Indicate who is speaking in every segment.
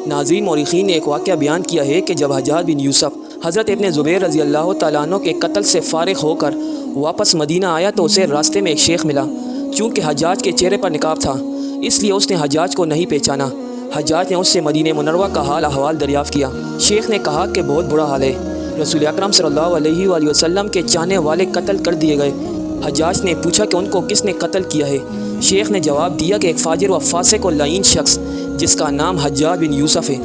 Speaker 1: ناظرین، مورخین نے ایک واقعہ بیان کیا ہے کہ جب حجاج بن یوسف حضرت ابن زبیر رضی اللہ تعالیٰ عنہ کے قتل سے فارغ ہو کر واپس مدینہ آیا تو اسے راستے میں ایک شیخ ملا۔ چونکہ حجاج کے چہرے پر نقاب تھا اس لیے اس نے حجاج کو نہیں پہچانا۔ حجاج نے اس سے مدینہ منورہ کا حال احوال دریافت کیا۔ شیخ نے کہا کہ بہت برا حال ہے، رسول اکرم صلی اللہ علیہ وآلہ وسلم کے چاہنے والے قتل کر دیے گئے۔ حجاج نے پوچھا کہ ان کو کس نے قتل کیا ہے؟ شیخ نے جواب دیا کہ ایک فاجر و فاسق و لعین شخص جس کا نام حجاج بن یوسف ہے،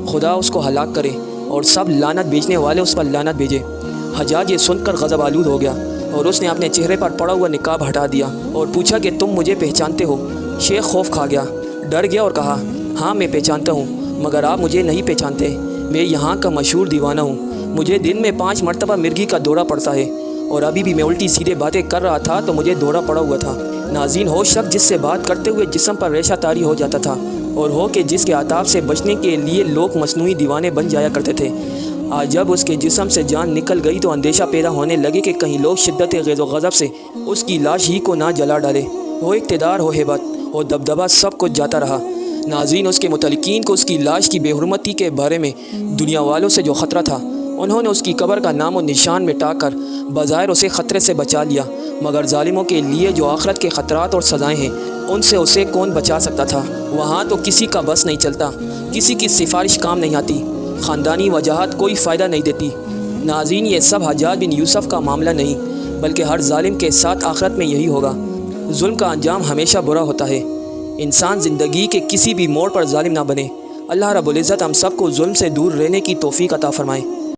Speaker 1: خدا اس کو ہلاک کرے اور سب لعنت بھیجنے والے اس پر لعنت بھیجے۔ حجاج یہ سن کر غضب آلود ہو گیا اور اس نے اپنے چہرے پر پڑا ہوا نقاب ہٹا دیا اور پوچھا کہ تم مجھے پہچانتے ہو؟ شیخ خوف کھا گیا، ڈر گیا اور کہا ہاں میں پہچانتا ہوں، مگر آپ مجھے نہیں پہچانتے۔ میں یہاں کا مشہور دیوانہ ہوں، مجھے دن میں 5 مرتبہ مرغی کا دورہ پڑتا ہے، اور ابھی بھی میں الٹی سیدھے باتیں کر رہا تھا تو مجھے دورہ پڑا ہوا تھا۔ ناظرین، ہو شخص جس سے بات کرتے ہوئے جسم پر ریشہ طاری ہو جاتا تھا، اور ہو کہ جس کے عطاب سے بچنے کے لیے لوگ مصنوعی دیوانے بن جایا کرتے تھے۔ آج جب اس کے جسم سے جان نکل گئی تو اندیشہ پیدا ہونے لگے کہ کہیں لوگ شدت غیظ و غضب سے اس کی لاش ہی کو نہ جلا ڈالے۔ وہ اقتدار، ہو ہیبت، ہو دبدبہ، سب کچھ جاتا رہا۔ ناظرین، اس کے متعلقین کو اس کی لاش کی بے حرمتی کے بارے میں دنیا والوں سے جو خطرہ تھا، انہوں نے اس کی قبر کا نام و نشان مٹا کر بظاہر اسے خطرے سے بچا لیا، مگر ظالموں کے لیے جو آخرت کے خطرات اور سزائیں ہیں ان سے اسے کون بچا سکتا تھا؟ وہاں تو کسی کا بس نہیں چلتا، کسی کی سفارش کام نہیں آتی، خاندانی وجاہت کوئی فائدہ نہیں دیتی۔ ناظرین، یہ سب حجاج بن یوسف کا معاملہ نہیں، بلکہ ہر ظالم کے ساتھ آخرت میں یہی ہوگا۔ ظلم کا انجام ہمیشہ برا ہوتا ہے۔ انسان زندگی کے کسی بھی موڑ پر ظالم نہ بنے۔ اللہ رب العزت ہم سب کو ظلم سے دور رہنے کی توفیق عطا فرمائے۔